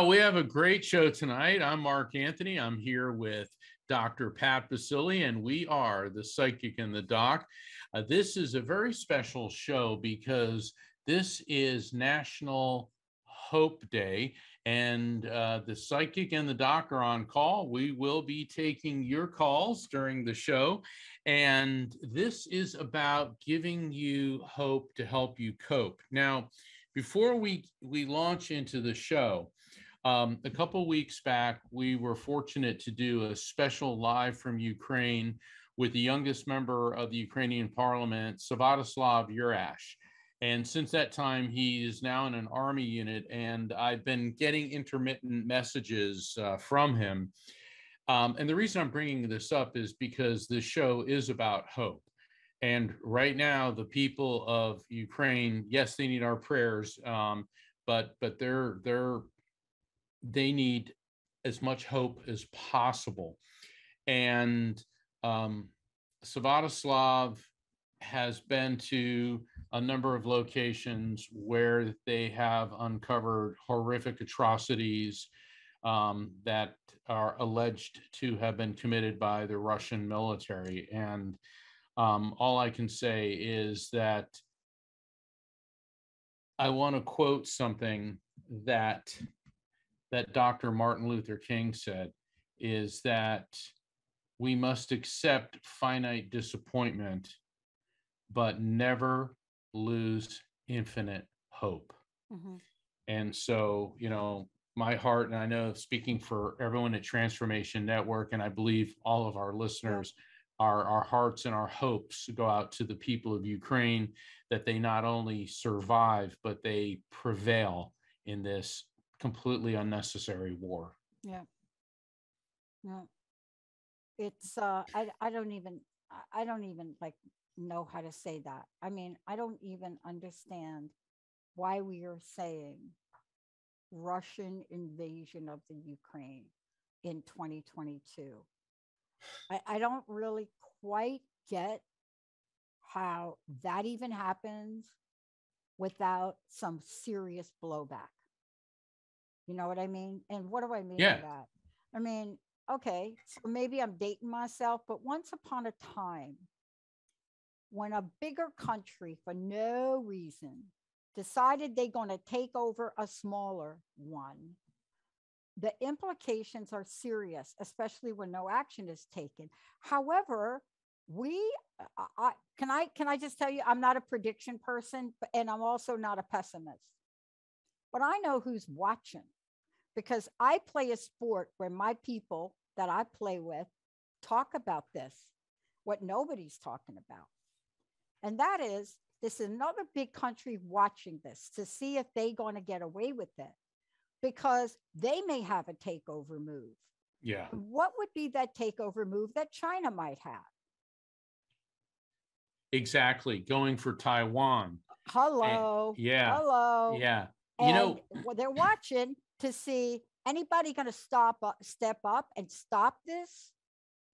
Wow, we have a great show tonight. I'm Mark Anthony. I'm here with Dr. Pat Baccili, and we are the Psychic and the Doc. This is a very special show because this is National Hope Day, and the Psychic and the Doc are on call. We will be taking your calls during the show, and this is about giving you hope to help you cope. Now, before we launch into the show, a couple weeks back, we were fortunate to do a special live from Ukraine with the youngest member of the Ukrainian parliament, Sviatoslav Yurash. And since that time, he is now in an army unit, and I've been getting intermittent messages from him. And the reason I'm bringing this up is because this show is about hope. And right now, the people of Ukraine, yes, they need our prayers, but they need as much hope as possible. And Sviatoslav has been to a number of locations where they have uncovered horrific atrocities that are alleged to have been committed by the Russian military. And all I can say is that I want to quote something that Dr. Martin Luther King said, is that we must accept finite disappointment, but never lose infinite hope. Mm-hmm. And so, my heart, and I know speaking for everyone at Transformation Network, and I believe all of our listeners, our hearts and our hopes go out to the people of Ukraine, that they not only survive, but they prevail in this completely unnecessary war. Yeah. It's I don't even like know how to say that. I mean, I don't even understand why we are saying Russian invasion of the Ukraine in 2022. I don't really quite get how that even happens without some serious blowback. You know what I mean? And what do I mean by that? I mean, okay, so maybe I'm dating myself, but once upon a time, when a bigger country, for no reason, decided they're going to take over a smaller one, the implications are serious, especially when no action is taken. However, can I just tell you, I'm not a prediction person, and I'm also not a pessimist. But I know who's watching, because I play a sport where my people that I play with talk about this, what nobody's talking about. And that is, this is another big country watching this to see if they're going to get away with it, because they may have a takeover move. Yeah. What would be that takeover move that China might have? Exactly. Going for Taiwan. Hello. Yeah. Hello. Yeah. And they're watching to see anybody going to step up and stop this.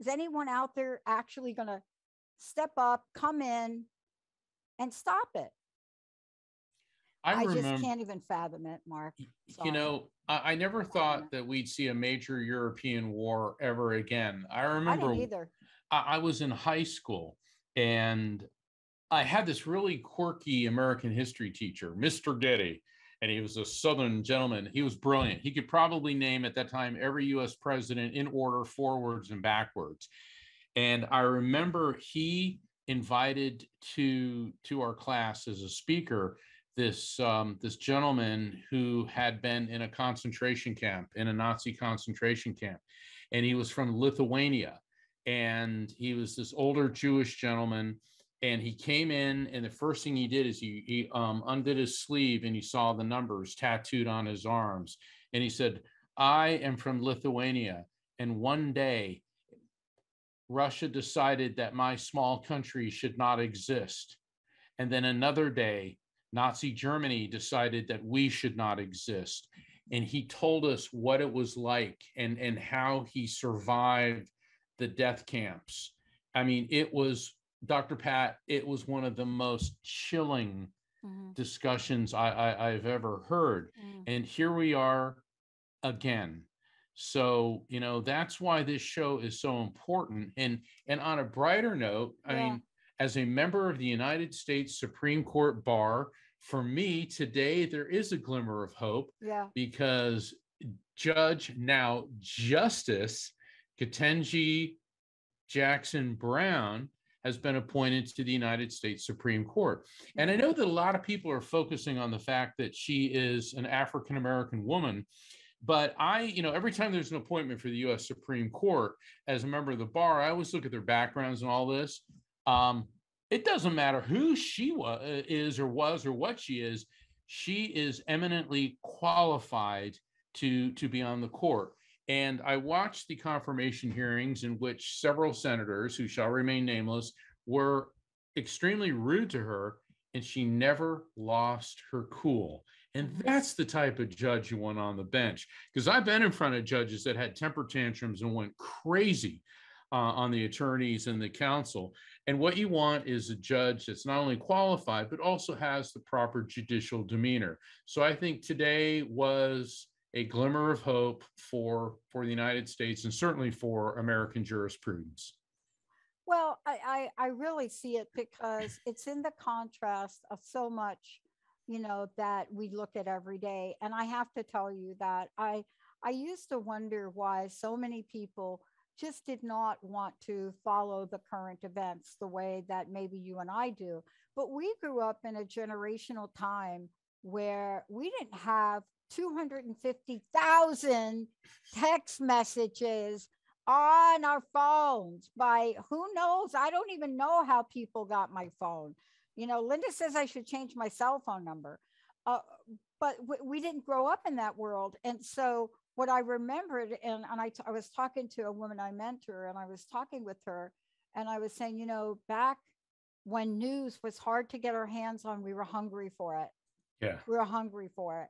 Is anyone out there actually going to step up, come in, and stop it? I just can't even fathom it, Mark. Sorry. I never thought that we'd see a major European war ever again. I remember I didn't either. I was in high school, and I had this really quirky American history teacher, Mr. Getty, and he was a Southern gentleman. He was brilliant. He could probably name at that time every U.S. president in order, forwards and backwards. And I remember he invited to our class as a speaker this gentleman who had been in a concentration camp, in a Nazi concentration camp, and he was from Lithuania, and he was this older Jewish gentleman. And he came in, and the first thing he did is he undid his sleeve, and he saw the numbers tattooed on his arms. And he said, "I am from Lithuania, and one day Russia decided that my small country should not exist. And then another day, Nazi Germany decided that we should not exist." And he told us what it was like and how he survived the death camps. I mean, it was, Dr. Pat, it was one of the most chilling discussions I've ever heard. And here we are again. So, that's why this show is so important. And on a brighter note, I Yeah. mean, as a member of the United States Supreme Court bar, for me today, there is a glimmer of hope Yeah. because now Justice Ketanji Jackson Brown has been appointed to the United States Supreme Court. And I know that a lot of people are focusing on the fact that she is an African American woman. But every time there's an appointment for the U.S. Supreme Court, as a member of the bar, I always look at their backgrounds and all this. It doesn't matter who she is or was or what she is. She is eminently qualified to be on the court. And I watched the confirmation hearings in which several senators, who shall remain nameless, were extremely rude to her, and she never lost her cool. And that's the type of judge you want on the bench. Because I've been in front of judges that had temper tantrums and went crazy on the attorneys and the counsel. And what you want is a judge that's not only qualified, but also has the proper judicial demeanor. So I think today was a glimmer of hope for the United States and certainly for American jurisprudence. Well, I really see it because it's in the contrast of so much, that we look at every day. And I have to tell you that I used to wonder why so many people just did not want to follow the current events the way that maybe you and I do. But we grew up in a generational time where we didn't have 250,000 text messages on our phones by who knows. I don't even know how people got my phone. Linda says I should change my cell phone number. But we didn't grow up in that world. And so what I remembered, and I was talking to a woman I mentor, and I was talking with her, and I was saying, back when news was hard to get our hands on, we were hungry for it. Yeah. We were hungry for it.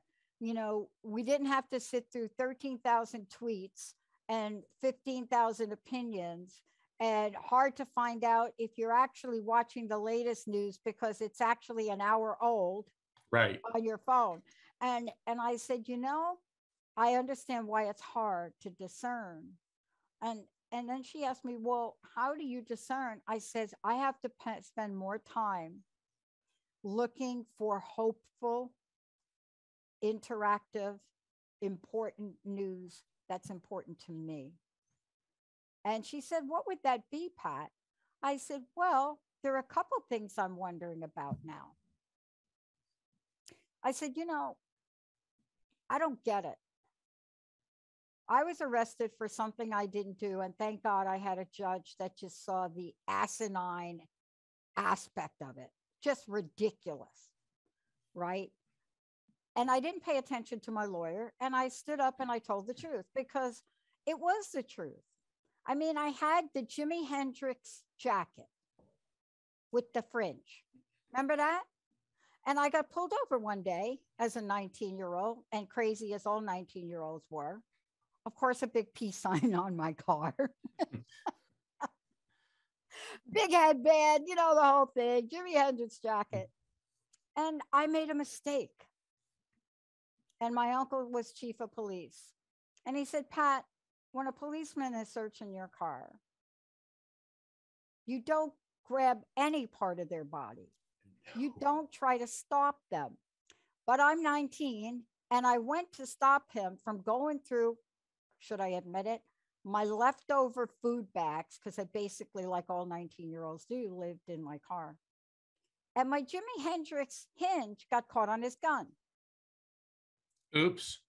We didn't have to sit through 13,000 tweets and 15,000 opinions, and hard to find out if you're actually watching the latest news because it's actually an hour old, right, on your phone. And I said, I understand why it's hard to discern. And then she asked me, well, how do you discern? I says, I have to spend more time looking for hopeful, interactive, important news that's important to me. And she said, what would that be, Pat? I said, well, there are a couple things I'm wondering about now. I said, I don't get it. I was arrested for something I didn't do. And thank God I had a judge that just saw the asinine aspect of it. Just ridiculous. Right. And I didn't pay attention to my lawyer. And I stood up and I told the truth because it was the truth. I mean, I had the Jimi Hendrix jacket with the fringe. Remember that? And I got pulled over one day as a 19-year-old, and crazy as all 19-year-olds were. Of course, a big peace sign on my car. Big headband, the whole thing, Jimi Hendrix jacket. And I made a mistake. And my uncle was chief of police. And he said, Pat, when a policeman is searching your car, you don't grab any part of their body. You don't try to stop them. But I'm 19 and I went to stop him from going through, should I admit it, my leftover food bags, because I basically, like all 19-year-olds do, lived in my car. And my Jimi Hendrix hinge got caught on his gun. Oops.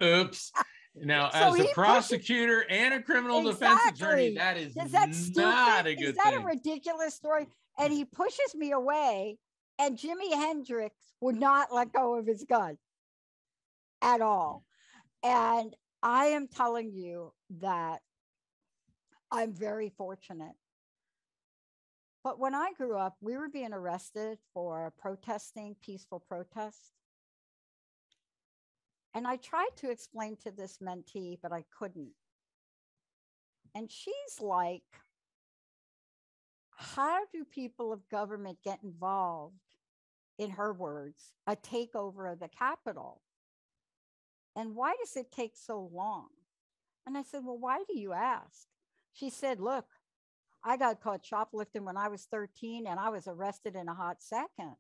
Oops. Now, so as a prosecutor and a criminal defense attorney, that is not a good thing. Is that a ridiculous story? And he pushes me away, and Jimi Hendrix would not let go of his gun at all. And I am telling you that I'm very fortunate. But when I grew up, we were being arrested for protesting, peaceful protest. And I tried to explain to this mentee, but I couldn't. And she's like, how do people of government get involved, in her words, a takeover of the Capitol? And why does it take so long? And I said, well, why do you ask? She said, look, I got caught shoplifting when I was 13 and I was arrested in a hot second.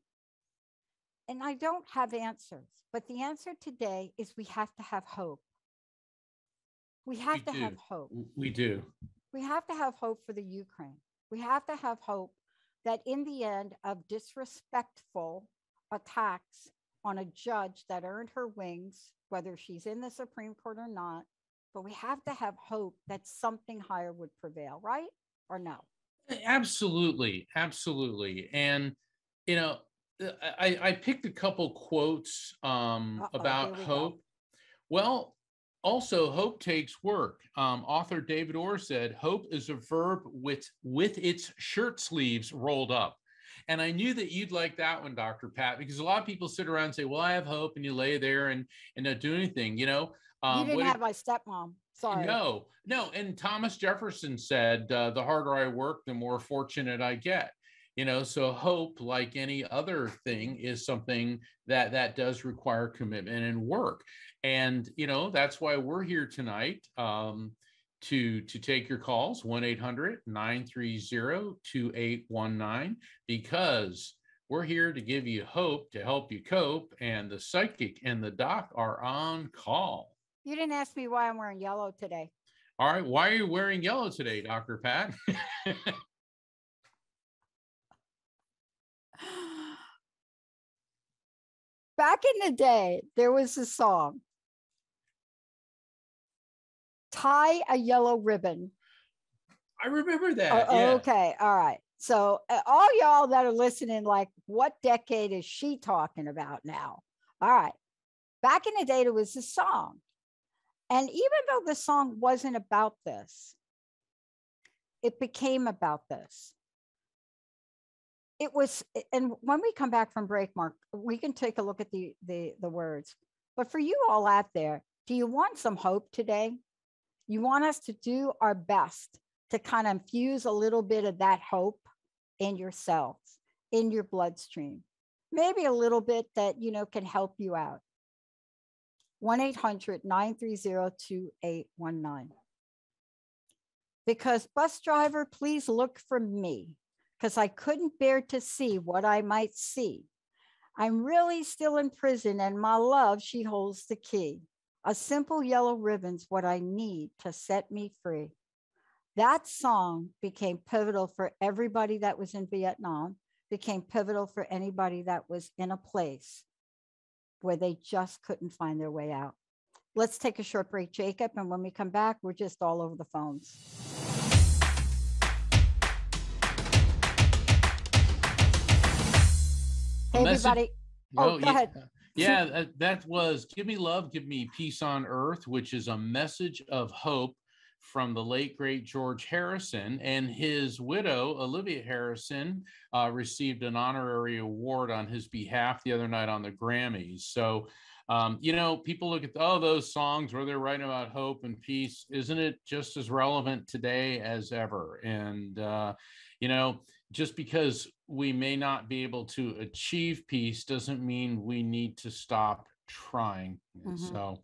And I don't have answers, but the answer today is we have to have hope. We have to have hope. We do. We have to have hope for the Ukraine. We have to have hope that in the end of disrespectful attacks on a judge that earned her wings, whether she's in the Supreme Court or not, but we have to have hope that something higher would prevail, right? Or no? Absolutely. Absolutely. And, you know, I picked a couple quotes about hope. Well, also, hope takes work. Author David Orr said, hope is a verb with its shirt sleeves rolled up. And I knew that you'd like that one, Dr. Pat, because a lot of people sit around and say, well, I have hope, and you lay there and not do anything, you know. You didn't have my stepmom. Sorry. No. And Thomas Jefferson said, the harder I work, the more fortunate I get. You know, so hope, like any other thing, is something that does require commitment and work. And, you know, that's why we're here tonight, to take your calls, 1-800-930-2819, because we're here to give you hope, to help you cope. And the psychic and the doc are on call. You didn't ask me why I'm wearing yellow today. All right. Why are you wearing yellow today, Dr. Pat? Back in the day, there was a song, tie a yellow ribbon. I remember that. Yeah. Okay. All right. So all y'all that are listening, like, what decade is she talking about now? All right. Back in the day, there was a song. And even though the song wasn't about this, it became about this. It was, and when we come back from break, Mark, we can take a look at the words. But for you all out there, do you want some hope today? You want us to do our best to kind of infuse a little bit of that hope in yourselves, in your bloodstream, maybe a little bit that, you know, can help you out. 1-800-930-2819. Because bus driver, please look for me, because I couldn't bear to see what I might see. I'm really still in prison, and my love, she holds the key. A simple yellow ribbon's what I need to set me free. That song became pivotal for everybody that was in Vietnam, became pivotal for anybody that was in a place where they just couldn't find their way out. Let's take a short break, Jacob, and when we come back, we're just all over the phones. Hey, everybody. Oh, go ahead. Yeah, that was Give Me Love, Give Me Peace on Earth, which is a message of hope from the late, great George Harrison. And his widow, Olivia Harrison, received an honorary award on his behalf the other night on the Grammys. So, you know, people look at, those songs where they're writing about hope and peace. Isn't it just as relevant today as ever? And, you know, just because we may not be able to achieve peace doesn't mean we need to stop trying. Mm-hmm.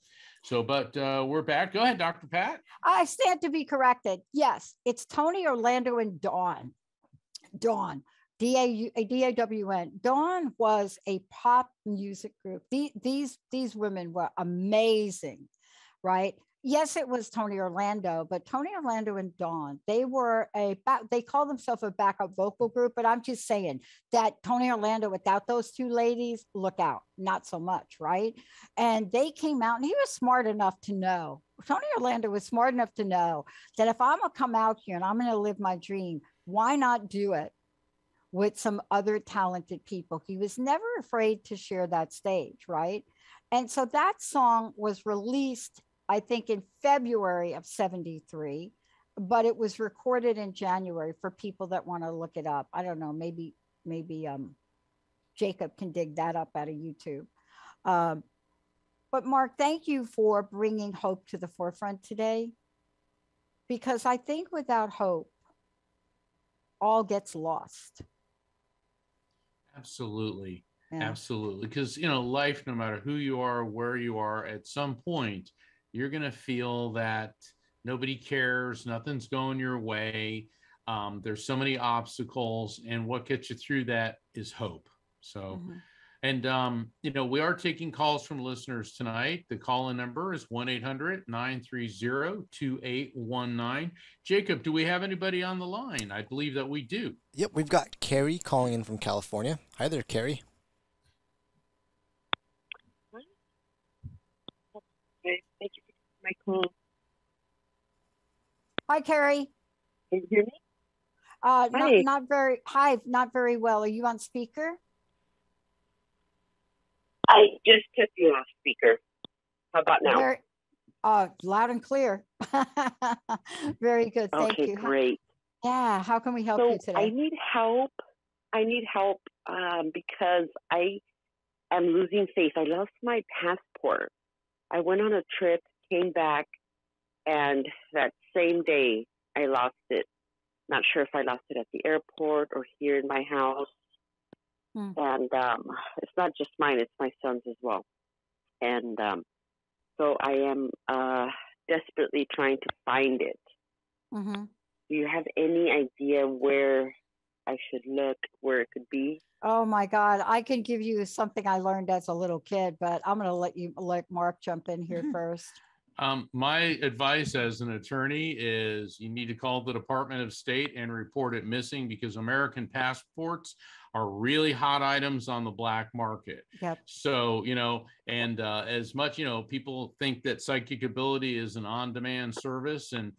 But we're back. Go ahead, Dr. Pat. I stand to be corrected. Yes, it's Tony, Orlando, and Dawn. Dawn, D-A-W-N. Dawn was a pop music group. These women were amazing, right? Yes, it was Tony Orlando, but Tony Orlando and Dawn, they were they call themselves a backup vocal group, but I'm just saying that Tony Orlando, without those two ladies, look out, not so much, right? And they came out, and he was smart enough to know, Tony Orlando was smart enough to know that if I'm gonna come out here and I'm gonna live my dream, why not do it with some other talented people? He was never afraid to share that stage, right? And so that song was released, I think, in February of 73, but it was recorded in January for people that want to look it up. I don't know, maybe Jacob can dig that up out of YouTube. But Mark, thank you for bringing hope to the forefront today, because I think without hope, all gets lost. Absolutely. Yeah. Absolutely. Because, you know, life, no matter who you are, where you are, at some point, you're going to feel that nobody cares, nothing's going your way. There's so many obstacles, and what gets you through that is hope. So, Hmm. and, you know, we are taking calls from listeners tonight. The call in number is 1-800-930-2819. Jacob, do we have anybody on the line? I believe that we do. Yep, we've got Carrie calling in from California. Hi there, Carrie. Okay, thank you for my call. Hi, Carrie. Can you hear me? Not not very well. Are you on speaker? I just took you off speaker. How about now? Very, loud and clear. Very good. Thank Okay, you. great. Yeah. How can we help So you today? I need help. Because I am losing faith. I lost my passport. I went on a trip, came back, and that same day I lost it. Not sure if I lost it at the airport or here in my house. Hmm. And it's not just mine, it's my son's as well. And so I am desperately trying to find it. Mm-hmm. Do you have any idea where I should look, where it could be? Oh my God. I can give you something I learned as a little kid, but I'm going to let Mark jump in here first. My advice as an attorney is you need to call the Department of State and report it missing, because American passports are really hot items on the black market. Yep. So, you know, and as much, you know, people think that psychic ability is an on-demand service, and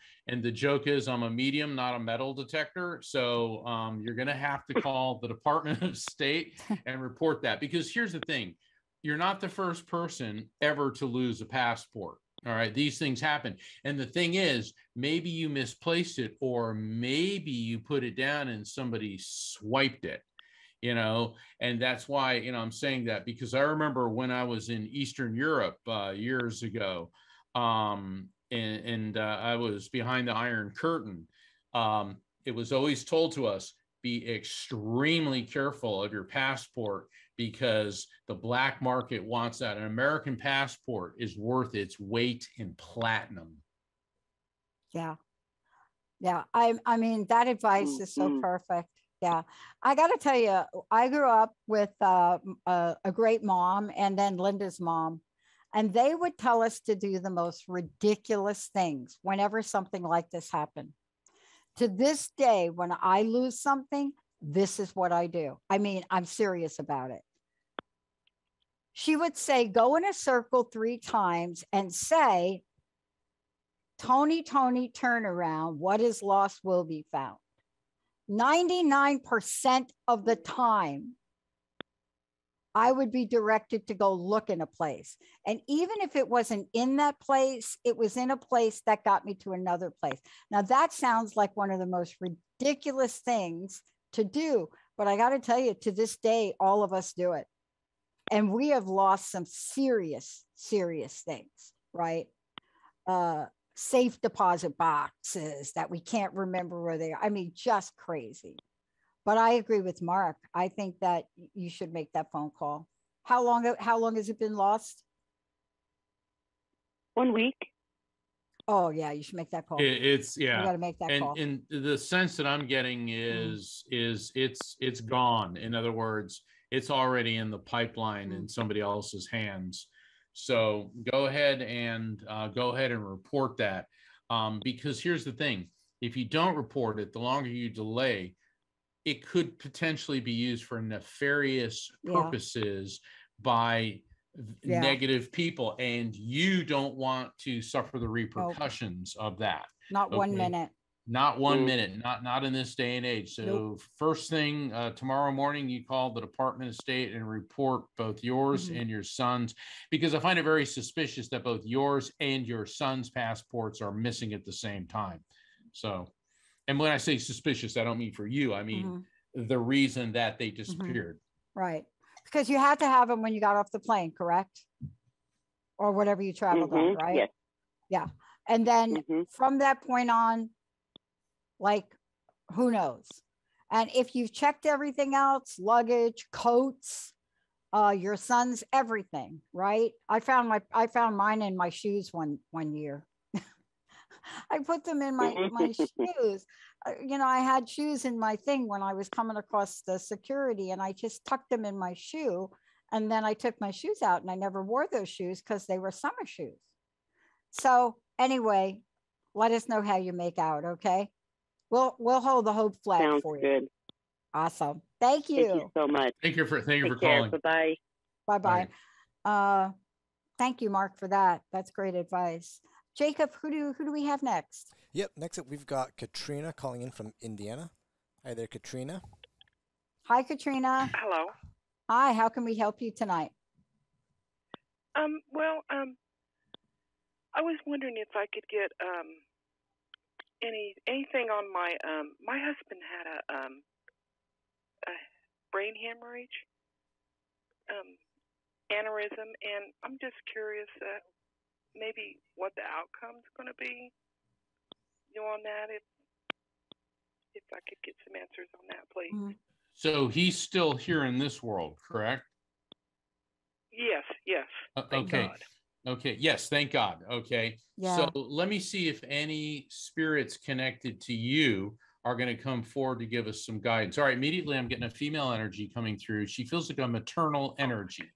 the joke is I'm a medium, not a metal detector. So you're going to have to call the Department of State and report that, because here's the thing. You're not the first person ever to lose a passport. All right, these things happen. And the thing is, maybe you misplaced it, or maybe you put it down and somebody swiped it, you know, and that's why, you know, I'm saying that, because I remember when I was in Eastern Europe years ago, and I was behind the Iron Curtain. It was always told to us, be extremely careful of your passport, because the black market wants that. An American passport is worth its weight in platinum. Yeah. Yeah. I mean, that advice is so perfect. Yeah. I got to tell you, I grew up with a great mom, and then Linda's mom, and they would tell us to do the most ridiculous things whenever something like this happened. To this day, when I lose something, this is what I do. I mean, I'm serious about it. She would say, go in a circle 3 times and say, Tony, Tony, turn around. What is lost will be found. 99% of the time, I would be directed to go look in a place. And even if it wasn't in that place, it was in a place that got me to another place. Now, that sounds like one of the most ridiculous things to do. But I got to tell you, to this day, all of us do it. And we have lost some serious, serious things, right? Safe deposit boxes that we can't remember where they are. I mean, just crazy. But I agree with Mark. I think that you should make that phone call. How long has it been lost? 1 week. Oh yeah, you should make that call. It's You got to make that call. And the sense that I'm getting is it's gone. In other words, it's already in the pipeline in somebody else's hands. So go ahead and report that, because here's the thing: if you don't report it, the longer you delay, it could potentially be used for nefarious purposes by negative people, and you don't want to suffer the repercussions of that. Not 1 minute. Not 1 minute, not in this day and age. So first thing tomorrow morning, you call the Department of State and report both yours and your son's, because I find it very suspicious that both yours and your son's passports are missing at the same time. So, and when I say suspicious, I don't mean for you. I mean the reason that they disappeared. Right. Because you had to have them when you got off the plane, correct? Or whatever you traveled on, right? Yes. Yeah. And then from that point on, like, who knows? And if you've checked everything else, luggage, coats, your son's everything, right? I found mine in my shoes one year. I put them in my shoes. You know, I had shoes in my thing when I was coming across the security, and I just tucked them in my shoe. And then I took my shoes out, and I never wore those shoes because they were summer shoes. So anyway, let us know how you make out, okay? We'll hold the hope flag Sounds for you. good. Awesome. Thank you. Thank you so much. Thank you for Take care. calling. Bye-bye. Bye-bye. Thank you, Mark, for that. That's great advice. Jacob, who do we have next? Yep. Next up, we've got Katrina calling in from Indiana. Hi there, Katrina. Hi, Katrina. Hello. Hi. How can we help you tonight? Well, I was wondering if I could get anything on my my husband had a brain hemorrhage, aneurysm, and I'm just curious maybe what the outcome's going to be. You know, on that, if I could get some answers on that, please. Mm-hmm. So he's still here in this world, correct? Yes. Thank Okay. God. Okay. Yes. Thank God. Okay. Yeah. So let me see if any spirits connected to you are going to come forward to give us some guidance. All right. Immediately, I'm getting a female energy coming through. She feels like a maternal energy.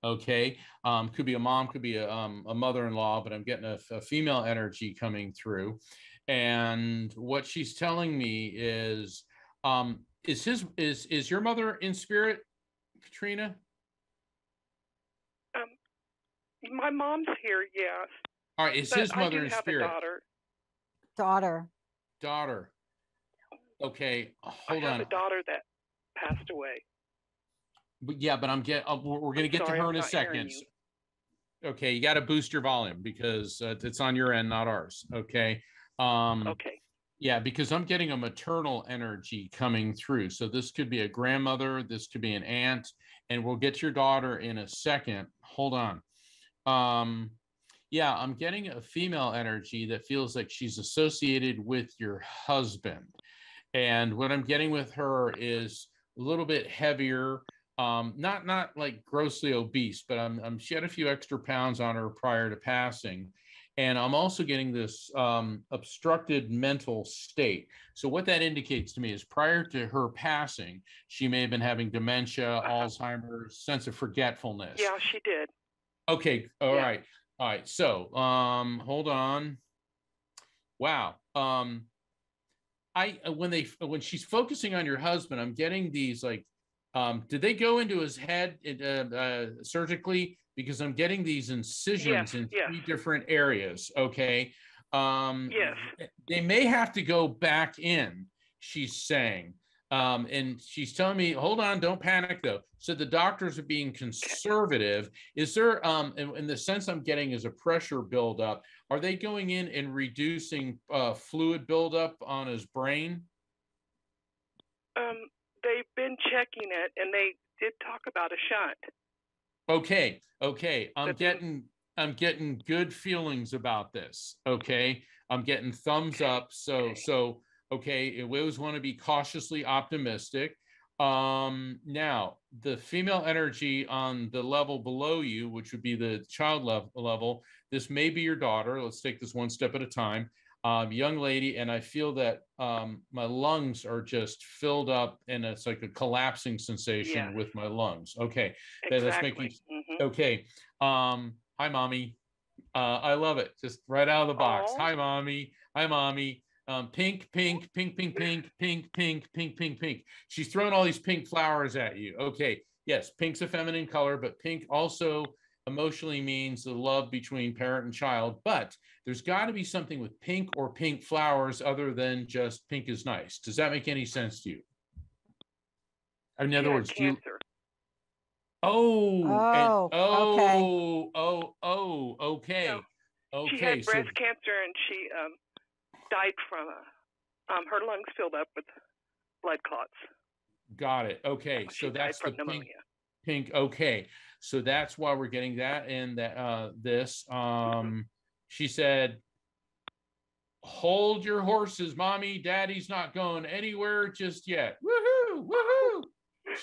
Okay. Could be a mom, could be a mother-in-law, but I'm getting a female energy coming through. And what she's telling me is your mother in spirit, Katrina? My mom's here, yes. All right, is his mother in spirit? I do have a Daughter. Okay, hold on. I have a daughter that passed away. But yeah, but we're going to get to her in a second. Okay, you got to boost your volume because it's on your end, not ours. Okay. Okay. Yeah, because I'm getting a maternal energy coming through. So this could be a grandmother, this could be an aunt, and we'll get to your daughter in a second. Hold on. Yeah, I'm getting a female energy that feels like she's associated with your husband. And what I'm getting with her is a little bit heavier, not like grossly obese, but she had a few extra pounds on her prior to passing. And I'm also getting this obstructed mental state. So what that indicates to me is prior to her passing, she may have been having dementia, Alzheimer's, sense of forgetfulness. Yeah, she did. Okay. All right. So, hold on. Wow. When she's focusing on your husband, I'm getting these like, did they go into his head surgically? Because I'm getting these incisions in three different areas. Okay. Yes. They may have to go back in, she's saying. And she's telling me, hold on, don't panic though. So the doctors are being conservative. Is there, in the sense I'm getting is a pressure buildup, are they going in and reducing fluid buildup on his brain? They've been checking it, and they did talk about a shunt. Okay. I'm getting good feelings about this. Okay. I'm getting thumbs up. So okay, we always want to be cautiously optimistic. Now, the female energy on the level below you, which would be the child level, this may be your daughter. Let's take this one step at a time. Young lady, and I feel that my lungs are just filled up, and it's like a collapsing sensation with my lungs. Okay, exactly. Okay. Hi, mommy. I love it. Just right out of the box. Aww. Hi, mommy. Hi, mommy. Pink, pink, pink, pink, pink, pink, pink, pink, pink, pink. She's throwing all these pink flowers at you. Okay. Yes, pink's a feminine color, but pink also emotionally means the love between parent and child. But there's got to be something with pink or pink flowers other than just pink is nice. Does that make any sense to you? In other words, cancer. Okay. No, she had breast cancer, and she died from her lungs filled up with blood clots. Got it. Okay, so that's the pink. Okay, so that's why we're getting that. And this. She said, "Hold your horses, mommy. Daddy's not going anywhere just yet." Woohoo! Woohoo!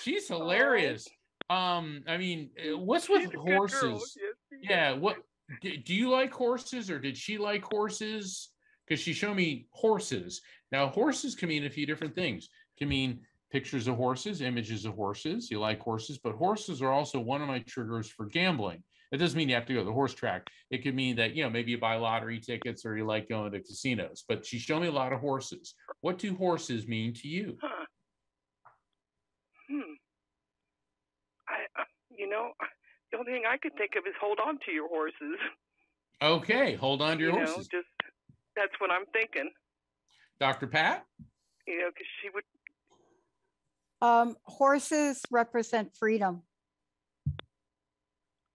She's hilarious. I mean, what's with She's a good girl. horses? Yes, she is. Yeah, what do you like horses, or did she like horses? Because she showed me horses. Now, horses can mean a few different things. It can mean pictures of horses, images of horses. You like horses, but horses are also one of my triggers for gambling. It doesn't mean you have to go to the horse track. It could mean that, maybe you buy lottery tickets or you like going to casinos. But she showed me a lot of horses. What do horses mean to you? Huh. The only thing I could think of is hold on to your horses. Okay, hold on to your horses. That's what I'm thinking. Dr. Pat? Because she would. Horses represent freedom,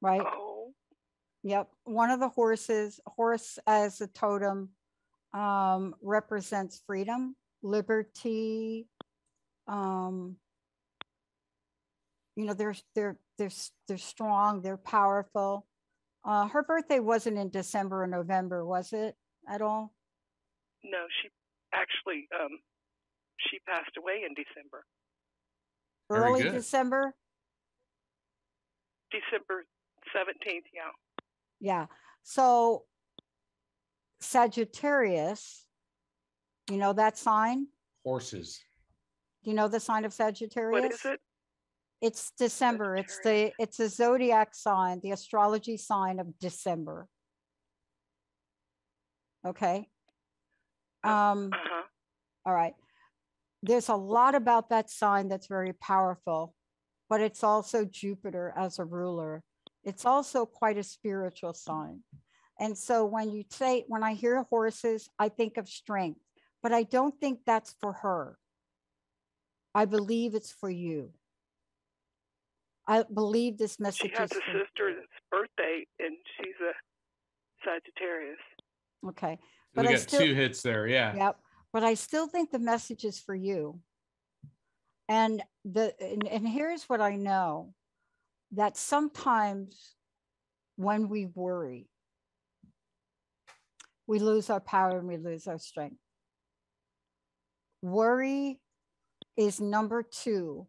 right? Oh. Yep. One of the horse as a totem represents freedom, liberty. They're strong, they're powerful. Her birthday wasn't in December or November, was it at all? No, she actually she passed away in December. Early December? December 17th, yeah. Yeah. So Sagittarius, you know that sign? Horses. Do you know the sign of Sagittarius? What is it? It's December. It's a zodiac sign, the astrology sign of December. Okay. All right. There's a lot about that sign that's very powerful, but it's also Jupiter as a ruler. It's also quite a spiritual sign. And so when I hear horses, I think of strength, but I don't think that's for her. I believe it's for you. I believe this message She has a sister that's birthday, and she's a Sagittarius. Okay. But we got two hits there, yeah. Yep. But I still think the message is for you. And here's what I know, that sometimes when we worry, we lose our power and we lose our strength. Worry is number 2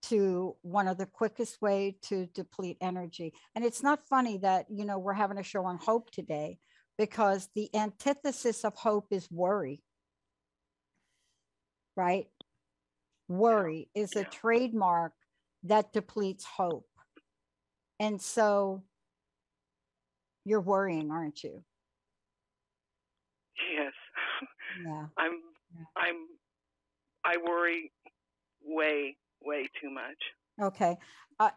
to one of the quickest way to deplete energy. And it's not funny that, we're having a show on hope today, because the antithesis of hope is worry, right? Worry is a trademark that depletes hope. And so you're worrying, aren't you? Yes. Yeah. I worry way too much. Okay.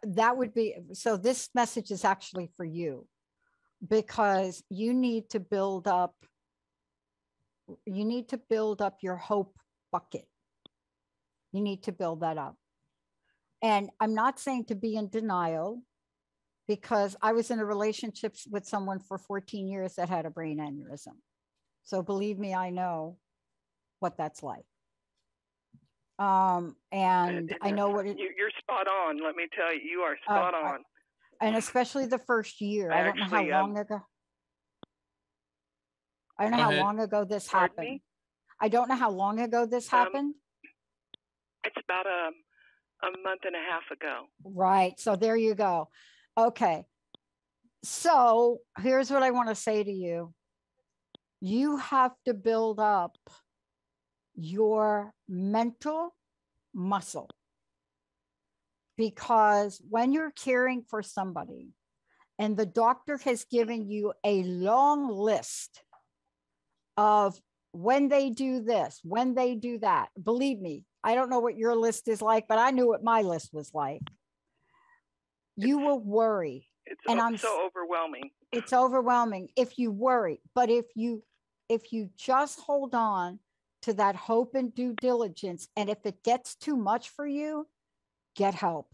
That would be, so this message is actually for you, because you need to build up your hope bucket. You need to build that up. And I'm not saying to be in denial, because I was in a relationship with someone for 14 years that had a brain aneurysm. So believe me, I know what that's like. And I know what you're spot on. Let me tell you, you are spot on. And especially the first year. I don't know how long ago. I don't know how long ago this happened. I don't know how long ago this happened. It's about a month and a half ago. Right. So there you go. Okay. So here's what I want to say to you. You have to build up your mental muscle, because when you're caring for somebody and the doctor has given you a long list of when they do this, when they do that, believe me, I don't know what your list is like, but I knew what my list was like. You will worry. It's so overwhelming. It's overwhelming if you worry. But if you just hold on to that hope and due diligence, and if it gets too much for you, get help.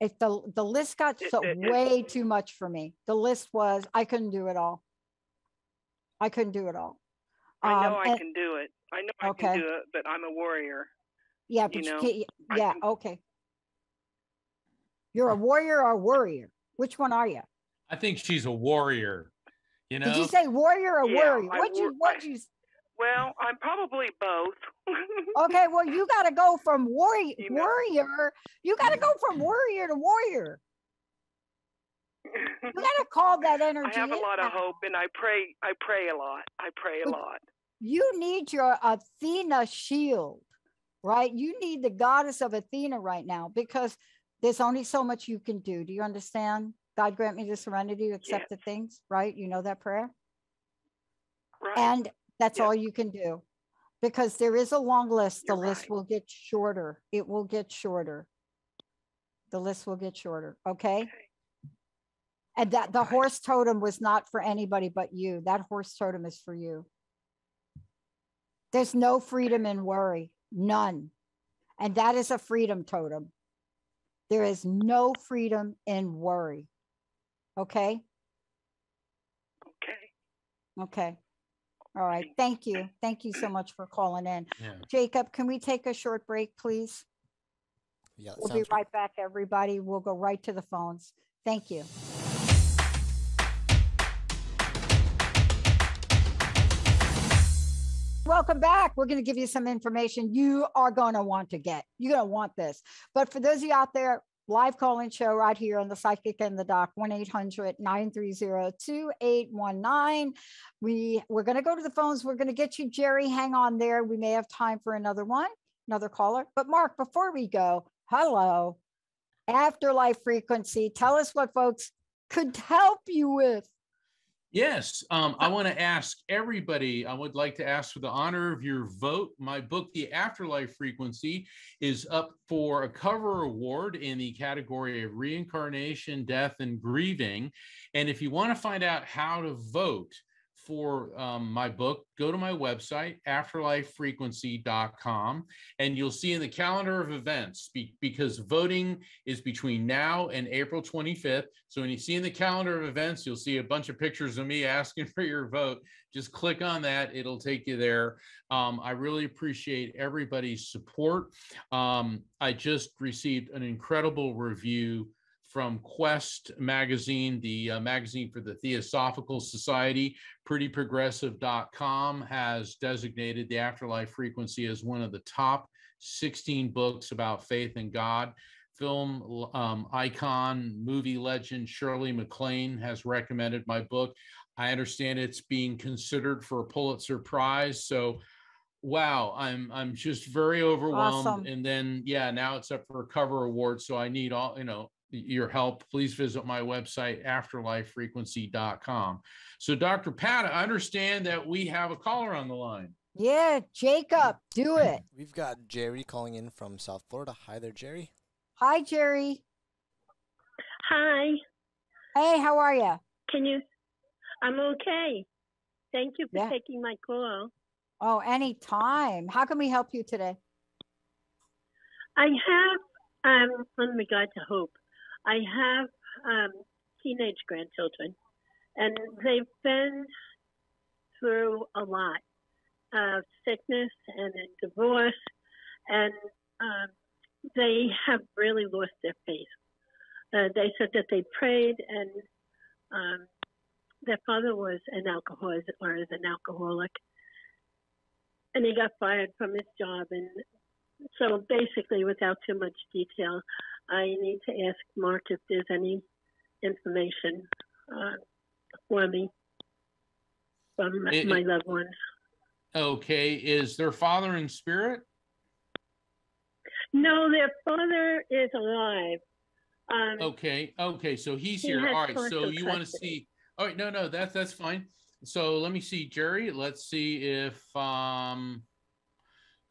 If the list got way too much for me, the list was, I couldn't do it all. I couldn't do it all. I know I can do it. I know I can do it, but I'm a warrior. Yeah, but you can't. Yeah, okay. You're a warrior or a worrier? Which one are you? I think she's a warrior. Did you say warrior or worrier? Well, I'm probably both. Okay, well, you got to go from warrior. You know. You got to go from warrior to warrior. You got to call that energy. I have a lot in of now. hope, and I pray a lot. I pray a But lot. You need your Athena shield, right? You need the goddess of Athena right now, because there's only so much you can do. Do you understand? God grant me the serenity to accept the things, right? You know that prayer? Right. And that's Yes. all you can do, because there is a long list. The You're list right. will get shorter. It will get shorter. The list will get shorter. Okay. Okay. And that the Okay. horse totem was not for anybody but you. That horse totem is for you. There's no freedom in worry, none. And that is a freedom totem. There is no freedom in worry. Okay. Okay. Okay. All right. Thank you. Thank you so much for calling in. Yeah. Jacob, can we take a short break, please? Yeah, that We'll be sounds good. right back, everybody. We'll go right to the phones. Thank you. Welcome back. We're going to give you some information you are going to want to get. You're going to want this. But for those of you out there, live call-in show right here on the Psychic and the Doc, 1-800-930-2819. We're going to go to the phones. We're going to get you, Jerry. Hang on there. We may have time for another caller. But Mark, before we go, hello, afterlife frequency. Tell us what folks could help you with. Yes, I want to ask everybody, I would like to ask for the honor of your vote. My book, The Afterlife Frequency, is up for a cover award in the category of reincarnation, death, and grieving. And if you want to find out how to vote for my book, go to my website, afterlifefrequency.com, and you'll see in the calendar of events, because voting is between now and April 25th. So when you see in the calendar of events, you'll see a bunch of pictures of me asking for your vote. Just click on that. It'll take you there. I really appreciate everybody's support. I just received an incredible review from Quest magazine, the magazine for the Theosophical Society. PrettyProgressive.com has designated The Afterlife Frequency as one of the top 16 books about faith in God. Film icon, movie legend Shirley MacLaine has recommended my book. I understand it's being considered for a Pulitzer Prize. So wow, I'm just very overwhelmed. Awesome. And then, yeah, now it's up for a cover award. So I need all, your help. Please visit my website, afterlifefrequency.com. So Dr. Pat, I understand that we have a caller on the line. Yeah, Jacob, do it. We've got Jerry calling in from South Florida. Hi there, Jerry. Hi, Jerry. Hi. Hey, how are you? I'm okay. Thank you for Yeah. taking my call. Oh, anytime. How can we help you today? I have, in regard to hope, I have teenage grandchildren, and they've been through a lot of sickness and a divorce, and they have really lost their faith. They said that they prayed, and their father was an alcoholic, and he got fired from his job. And so basically, without too much detail, I need to ask Mark if there's any information for me from my loved ones. Okay. Is their father in spirit? No, their father is alive. Okay. So he's He here. has All right. So partial you want to custody. see? All right. No, that's fine. So let me see, Jerry. Let's see if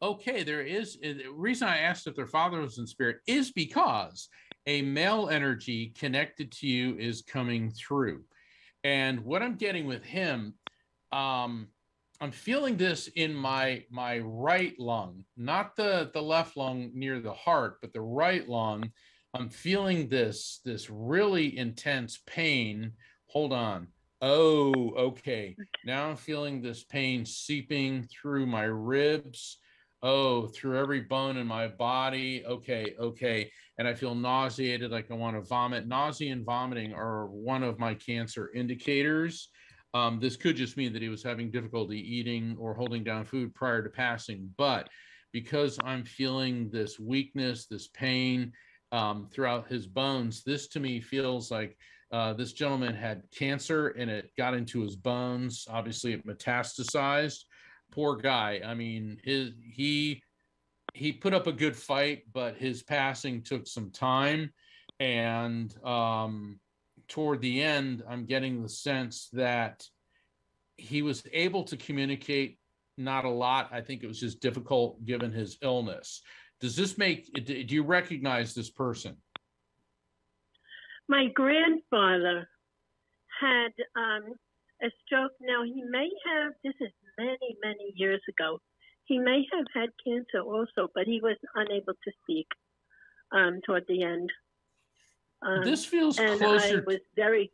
okay, there is. The reason I asked if their father was in spirit is because a male energy connected to you is coming through. And what I'm getting with him, I'm feeling this in my right lung, not the left lung near the heart, but the right lung. I'm feeling this really intense pain. Hold on. Oh, okay. Now I'm feeling this pain seeping through my ribs. Oh, through every bone in my body. Okay. And I feel nauseated, like I want to vomit. Nausea and vomiting are one of my cancer indicators. This could just mean that he was having difficulty eating or holding down food prior to passing. But because I'm feeling this weakness, this pain throughout his bones. This to me feels like this gentleman had cancer and it got into his bones. Obviously, it metastasized. Poor guy. I mean, he put up a good fight, but his passing took some time. And toward the end, I'm getting the sense that he was able to communicate, not a lot. I think it was just difficult given his illness. Does this make, do you recognize this person? My grandfather had a stroke. Now, he may have, this is many, many years ago, he may have had cancer also, but he was unable to speak toward the end. This feels and closer. I was very.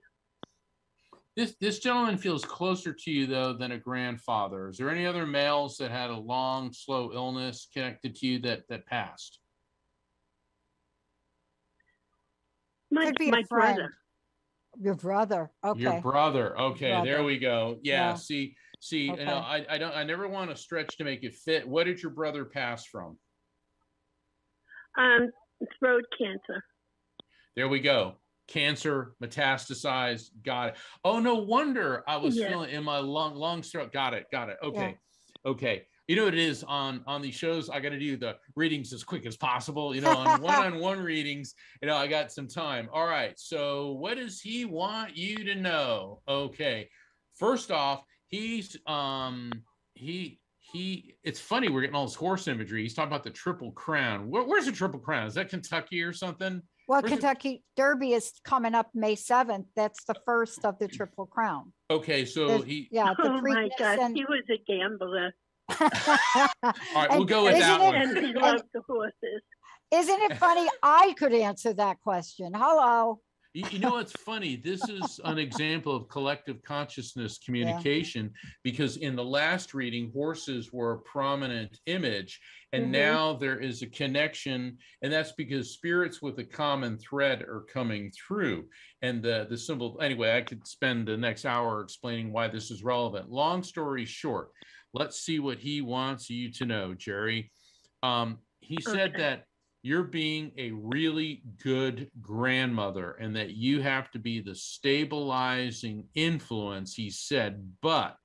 This gentleman feels closer to you, though, than a grandfather. Is there any other males that had a long, slow illness connected to you that passed? My brother. Your brother. Okay. Your brother. Okay, Brother. There we go. Yeah. Yeah. See, Okay. you know, I never want to stretch to make it fit. What did your brother pass from? Throat cancer. There we go. Cancer, metastasized. Got it. Oh, no wonder I was feeling in my long throat. Got it. Okay. Yeah. Okay. You know what it is on these shows? I got to do the readings as quick as possible. You know, on one-on-one readings, you know, I got some time. All right. So what does he want you to know? Okay. First off, he's it's funny, we're getting all this horse imagery. He's talking about the Triple Crown. Where's the Triple Crown? Is that Kentucky or something? Well, Where's Kentucky Derby is coming up May 7th. That's the first of the Triple Crown. Okay, so the oh my God, he was a gambler. All right, we'll go with that one. And he loved the horses. Isn't it funny? I could answer that question. Hello. You know, it's funny. This is an example of collective consciousness communication, because in the last reading, horses were a prominent image, and now there is a connection, and that's because spirits with a common thread are coming through. And the symbol, anyway, I could spend the next hour explaining why this is relevant. Long story short, let's see what he wants you to know, Jerry. He said that you're being a really good grandmother and that you have to be the stabilizing influence. He said, but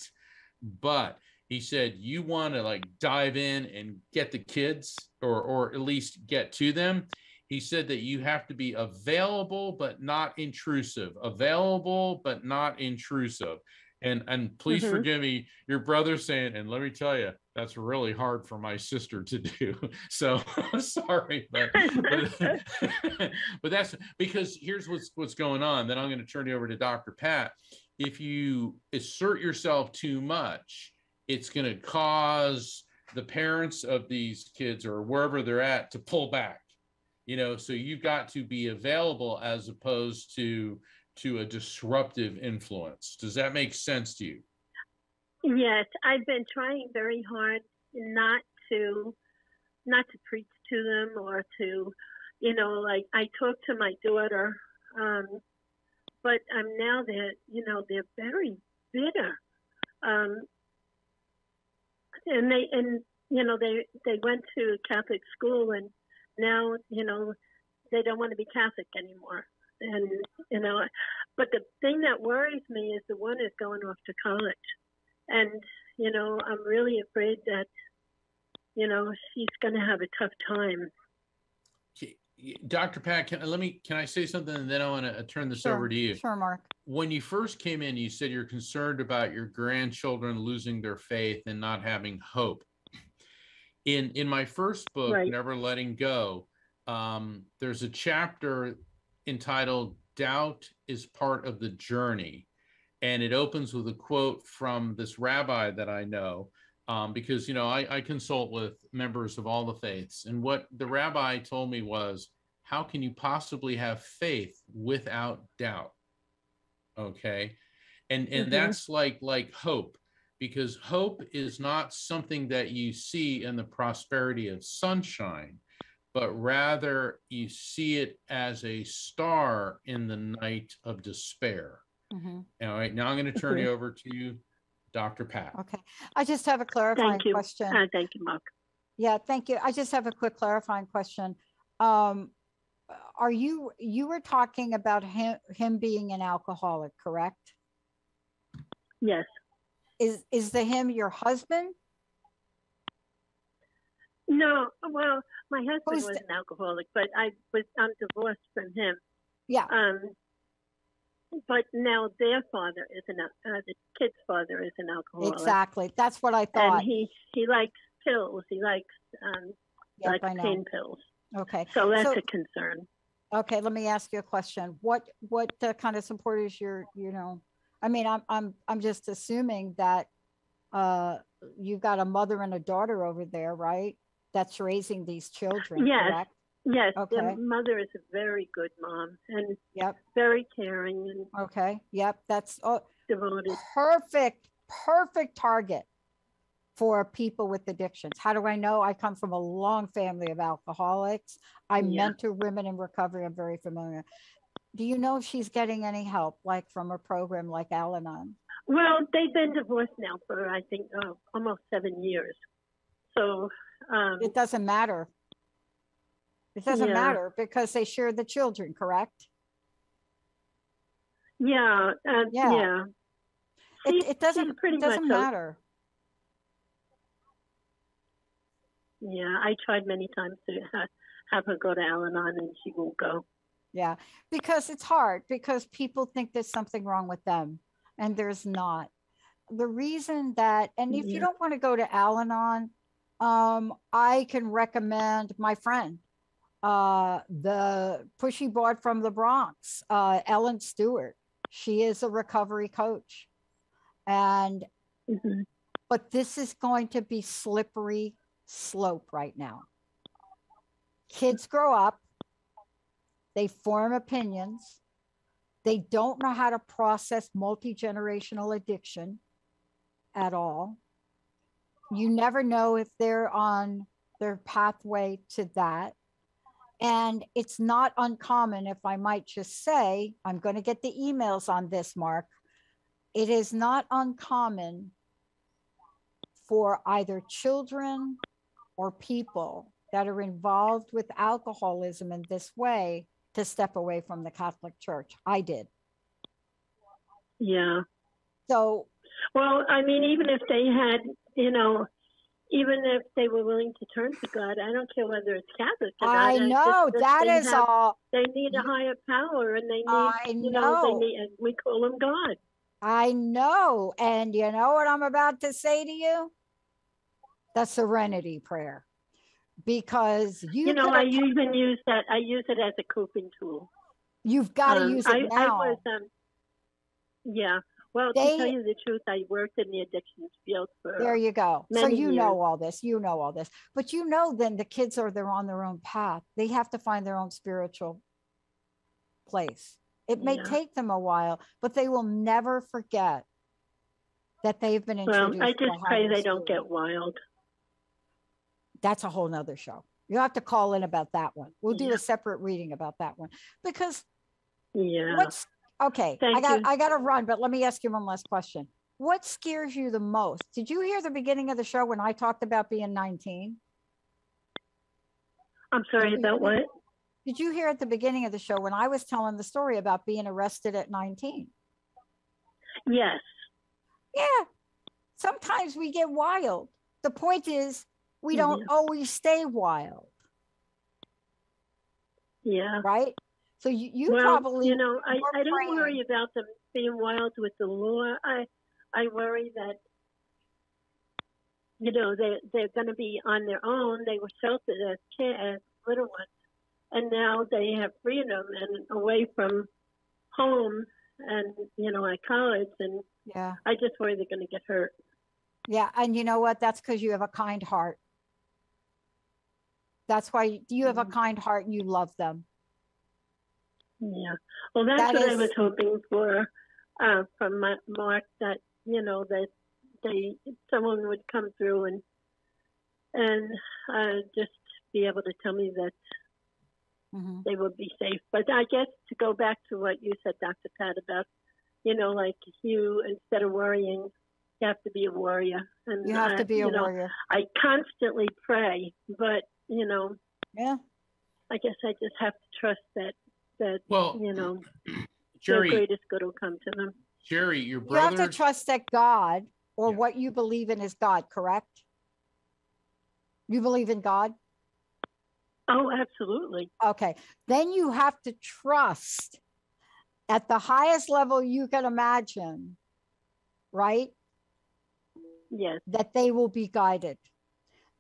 he said, you want to like dive in and get the kids or at least get to them. He said that you have to be available, but not intrusive, available, but not intrusive. And please forgive me, your brother saying, and let me tell you, that's really hard for my sister to do. So sorry, but that's because here's what's going on. Then I'm going to turn you over to Dr. Pat. If you assert yourself too much, it's going to cause the parents of these kids or wherever they're at to pull back. You know, so you've got to be available as opposed to a disruptive influence. Does that make sense to you? Yes, I've been trying very hard not to preach to them or to, you know, like I talk to my daughter, but now they're very bitter, and they went to Catholic school and now they don't want to be Catholic anymore. And, but the thing that worries me is the one is going off to college. And, I'm really afraid that, she's going to have a tough time. Dr. Pat, can I say something and then I want to turn this over to you? Sure, Mark. When you first came in, you said you're concerned about your grandchildren losing their faith and not having hope. In my first book, right, Never Letting Go, there's a chapter entitled Doubt is Part of the Journey. And it opens with a quote from this rabbi that I know, because, I consult with members of all the faiths. And what the rabbi told me was, how can you possibly have faith without doubt? Okay. And that's like hope, because hope is not something that you see in the prosperity of sunshine, but rather you see it as a star in the night of despair. All right, now I'm going to turn you over to Dr. Pat. Okay, I just have a clarifying question. Thank you, Mark. Yeah, thank you. I just have a quick clarifying question. Are you were talking about him being an alcoholic, correct? Yes. Is the him your husband? No, well, my husband Who's was an alcoholic, but I'm divorced from him. Yeah. But now their father is the kid's father is an alcoholic. Exactly. That's what I thought. And he likes pills. He likes Yep, I know. pain pills. Okay. So that's a concern. Okay, let me ask you a question. What kind of support is your, I mean, I'm just assuming that you've got a mother and a daughter over there, right? That's raising these children, Yes. correct? Yes, Okay. the mother is a very good mom and Yep. very caring and Okay. Yep. That's devoted. Perfect target for people with addictions. How do I know? I come from a long family of alcoholics. I mentor women in recovery. I'm very familiar. Do you know if she's getting any help, like from a program like Al-Anon? Well, they've been divorced now for, I think, almost 7 years. So it doesn't matter. It doesn't matter because they share the children, correct? Yeah. Yeah. It doesn't matter. Yeah, I tried many times to have her go to Al-Anon and she won't go. Yeah, because it's hard because people think there's something wrong with them and there's not. The reason that, and if you don't want to go to Al-Anon, I can recommend my friend, the pushy broad from the Bronx, Ellen Stewart. She is a recovery coach. And, but this is going to be slippery slope right now. Kids grow up, they form opinions, they don't know how to process multi-generational addiction at all. You never know if they're on their pathway to that. And it's not uncommon, if I might just say, I'm going to get the emails on this, Mark. It is not uncommon for either children or people that are involved with alcoholism in this way to step away from the Catholic Church. I did. Yeah. So, well, I mean, even if they had, even if they were willing to turn to God, I don't care whether it's Catholic or not. I know that is all. They need a higher power, and they need, I know. They need, we call him God. I know. And you know what I'm about to say to you? The serenity prayer. Because I even use that. I use it as a coping tool. You've got to use it now. Yeah. Well, to tell you the truth, I worked in the addictions field for there you go. So years. know all this. But then the kids they're on their own path. They have to find their own spiritual place. It may take them a while, but they will never forget that they've been introduced. Well, I just pray they don't get wild. That's a whole nother show. You'll have to call in about that one. We'll do a separate reading about that one because okay. I got to run, but let me ask you one last question. What scares you the most? Did you hear the beginning of the show when I talked about being 19? I'm sorry, about what? Did you hear at the beginning of the show when I was telling the story about being arrested at 19? Yes. Yeah. Sometimes we get wild. The point is, we don't always stay wild. Yeah. Right? So you probably, I don't worry about them being wild with the law. I worry that, they're going to be on their own. They were sheltered as little ones. And now they have freedom and away from home and, at college. And I just worry they're going to get hurt. Yeah. And you know what? That's because you have a kind heart. That's why you have a kind heart and you love them. Yeah. Well, that's what I was hoping for from Mark, that, that someone would come through and just be able to tell me that they would be safe. But I guess to go back to what you said, Dr. Pat, about, like you, instead of worrying, You have to be a warrior. And You have to be a warrior. I constantly pray, but, Yeah. I guess I just have to trust that Well, their Jerry, greatest good will come to them. Jerry, your You brother. have to trust that God or Yeah. what you believe in is God, correct? You believe in God? Oh, absolutely. Okay. Then you have to trust at the highest level you can imagine, right? Yes. That they will be guided.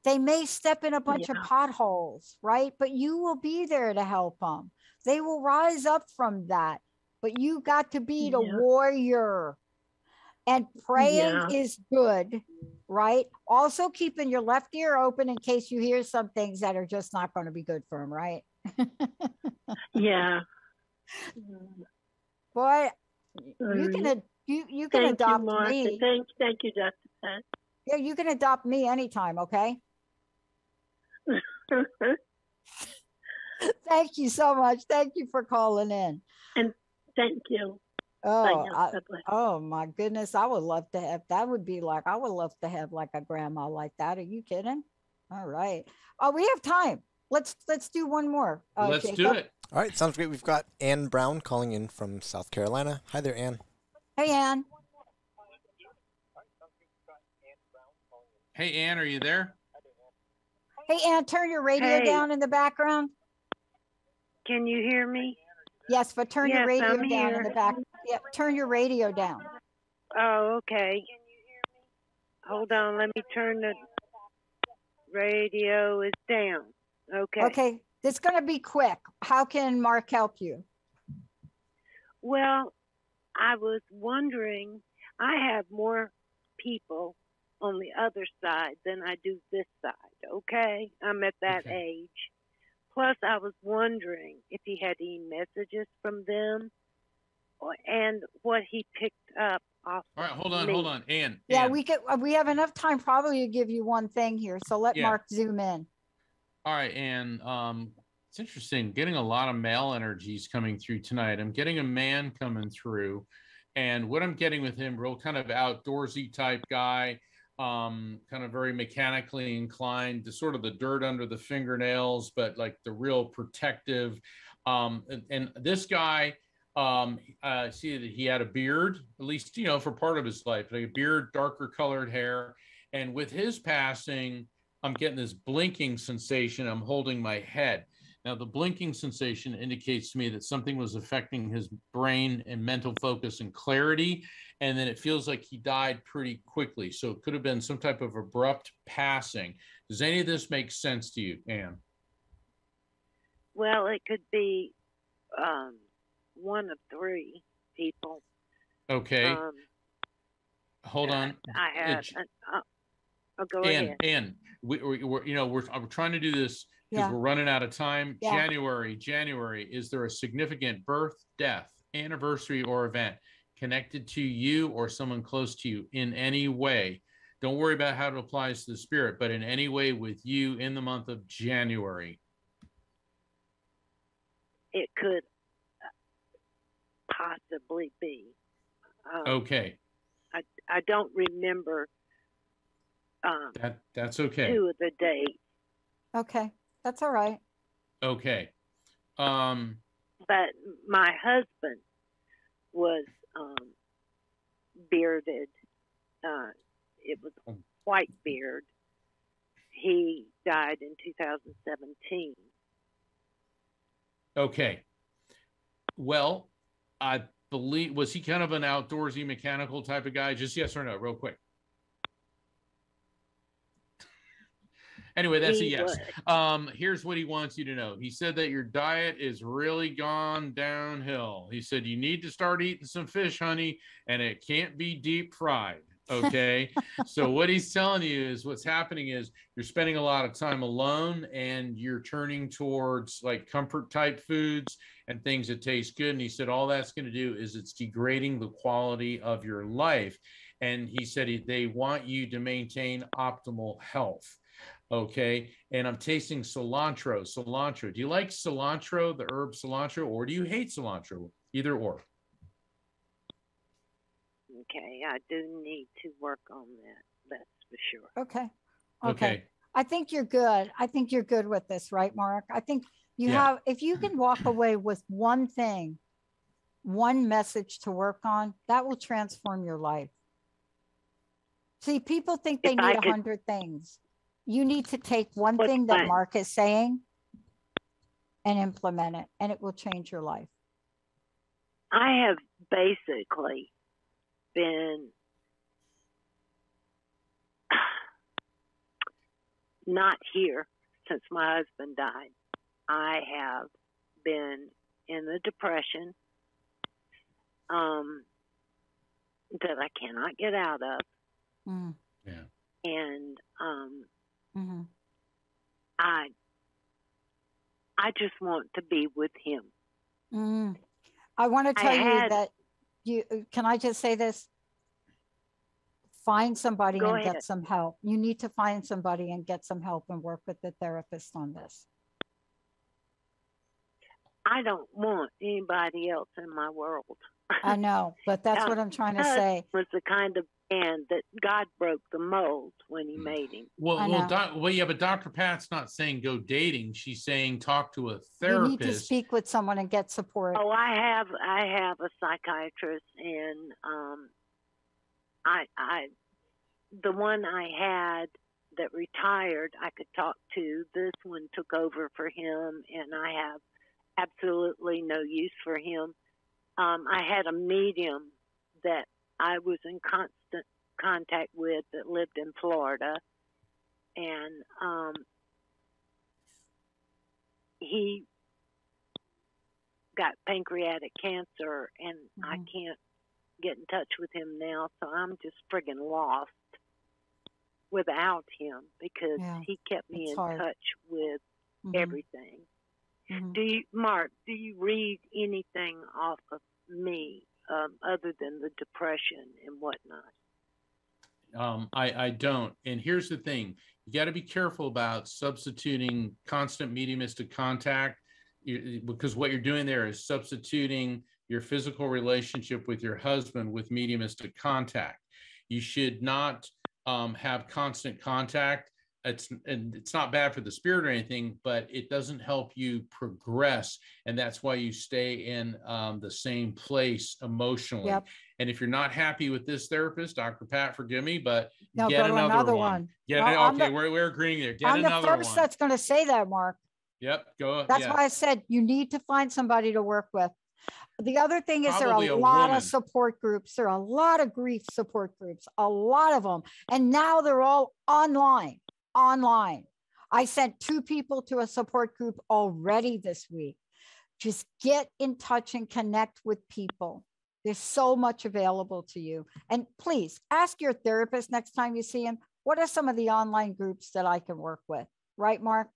They may step in a bunch of Yeah. potholes, right? But you will be there to help them. They will rise up from that. But you got to be the Yeah. warrior. And praying Yeah. is good, right? Also keeping your left ear open in case you hear some things that are just not going to be good for them, right? Yeah. Boy, All right. you can Thank you, adopt Martha. me. Thank you, Dr. Pat. Yeah, you can adopt me anytime, okay? Thank you so much. Thank you for calling in. And thank you. Oh, God bless. oh my goodness. I would love to have, that would be like, I would love to have like a grandma like that. Are you kidding? All right. Oh, we have time. Let's do one more. Let's Jacob. do it. All right, sounds great. We've got Ann Brown calling in from South Carolina. Hi there, Ann. Hey, Ann. Hey, Ann, are you there? Hey, Ann, turn your radio Hey. down in the background. Can you hear me? Yes, but turn your Yes, radio I'm down here. in the back. Yep, turn your radio down. Oh, okay. Hold on, let me turn the radio is down. Okay. Okay, it's going to be quick. How can Mark help you? Well, I was wondering, I have more people on the other side than I do this side, okay? I'm at that Okay. age. Plus, I was wondering if he had any messages from them and what he picked up off All right, hold of on, me. hold on. Ann. Yeah, Ann. we have enough time probably to give you one thing here. So let Yeah. Mark zoom in. All right, and it's interesting. Getting a lot of male energies coming through tonight. I'm getting a man coming through, and what I'm getting with him, real kind of outdoorsy type guy, kind of very mechanically inclined, to sort of the dirt under the fingernails, but like the real protective. And this guy, see that he had a beard, at least for part of his life, like a beard, darker colored hair, and with his passing, I'm getting this blinking sensation. I'm holding my head. Now, the blinking sensation indicates to me that something was affecting his brain and mental focus and clarity. And then it feels like he died pretty quickly. So it could have been some type of abrupt passing. Does any of this make sense to you, Ann? Well, it could be one of three people. Okay. Hold on. I have. I'll go ahead. Ann, we're trying to do this because Yeah. we're running out of time. Yeah. January, is there a significant birth, death, anniversary, or event connected to you or someone close to you in any way? Don't worry about how it applies to the spirit, but in any way with you in the month of January. It could possibly be. Okay. I don't remember That's okay. two of the dates. Okay, that's all right. Okay. But my husband was bearded. It was a white beard. He died in 2017. Okay. Well, I believe, was he kind of an outdoorsy mechanical type of guy? Just yes or no, real quick. Anyway, that's a yes. Here's what he wants you to know. He said that your diet is really gone downhill. He said you need to start eating some fish, honey, and it can't be deep fried. Okay. So what he's telling you is what's happening is you're spending a lot of time alone and you're turning towards like comfort type foods and things that taste good. And he said all that's going to do is it's degrading the quality of your life. And he said they want you to maintain optimal health. Okay. And I'm tasting cilantro. Do you like cilantro, the herb cilantro, or do you hate cilantro? Either or. Okay, I do need to work on that. That's for sure. Okay. Okay. I think you're good. I think you're good with this, right, Mark? I think you Yeah. have, if you can walk away with one thing, one message to work on, that will transform your life. See, people think they If I need could- 100 things. You need to take one What's thing that that? Mark is saying and implement it, and it will change your life. I have basically been not here since my husband died. I have been in the depression that I cannot get out of. Mm. Yeah. And Mm-hmm. I just want to be with him. Mm. I want to tell you that can I just say this? Find somebody Go and ahead. get some help. You need to find somebody and get some help and work with the therapist on this. I don't want anybody else in my world. I know, but that's what I'm trying to say. Was the kind of man that God broke the mold when he made him. But Dr. Pat's not saying go dating. She's saying talk to a therapist. You need to speak with someone and get support. Oh, I have a psychiatrist, and the one I had that retired, I could talk to. This one took over for him, and I have absolutely no use for him. I had a medium that I was in constant contact with that lived in Florida, and he got pancreatic cancer, and I can't get in touch with him now, so I'm just friggin' lost without him because he kept me in touch with everything. Mark, do you read anything off of me other than the depression and whatnot? I don't. And here's the thing. You got to be careful about substituting constant mediumistic contact, because what you're doing there is substituting your physical relationship with your husband with mediumistic contact. You should not have constant contact. It's not bad for the spirit or anything, but it doesn't help you progress. And that's why you stay in the same place emotionally. Yep. And if you're not happy with this therapist, Dr. Pat, forgive me, but get another one. We're agreeing there. Get another one. I'm the first that's going to say that, Mark. Yep, go. That's why I said you need to find somebody to work with. The other thing is there are a lot of support groups. There are a lot of grief support groups, a lot of them. And now they're all online. I sent 2 people to a support group already this week. Just get in touch and connect with people. There's so much available to you. And please ask your therapist next time you see him, what are some of the online groups that I can work with? Right, Mark?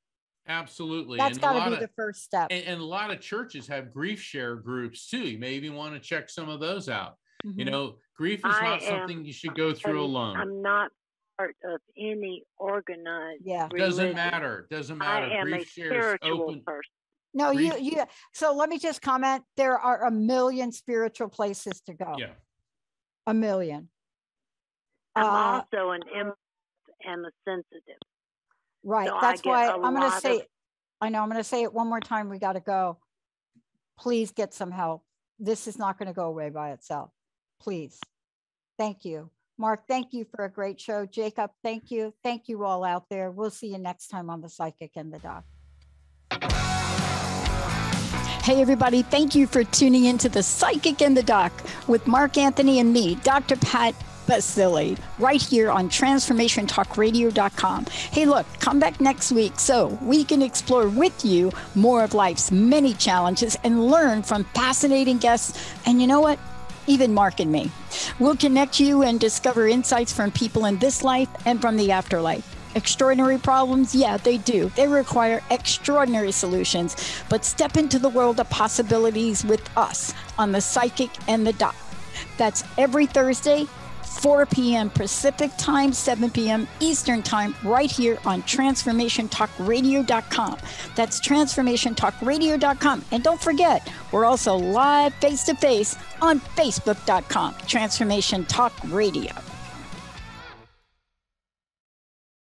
Absolutely. That's got to be the first step. And a lot of churches have grief share groups too. You may even want to check some of those out. You know, grief is not something you should go through alone. I'm not part of any organized religion. Doesn't matter. I am a spiritual person. No, you so let me just comment. There are a million spiritual places to go. Yeah. A million. I'm also an empath and a sensitive. Right. So that's why I'm going to say, I'm going to say it one more time. We got to go. Please get some help. This is not going to go away by itself. Please. Thank you. Mark, thank you for a great show. Jacob, thank you. Thank you all out there. We'll see you next time on The Psychic and the Doc. Hey, everybody. Thank you for tuning into The Psychic and the Doc with Mark Anthony and me, Dr. Pat Baccili, right here on transformationtalkradio.com. Hey, look, come back next week so we can explore with you more of life's many challenges and learn from fascinating guests. And you know what? Even Mark and me. We'll connect you and discover insights from people in this life and from the afterlife. Extraordinary problems? Yeah, they do. They require extraordinary solutions. But step into the world of possibilities with us on The Psychic and the Doc. That's every Thursday, 4 p.m. Pacific Time, 7 p.m. Eastern Time, right here on TransformationTalkRadio.com. That's TransformationTalkRadio.com. And don't forget, we're also live face-to-face on Facebook.com, Transformation Talk Radio.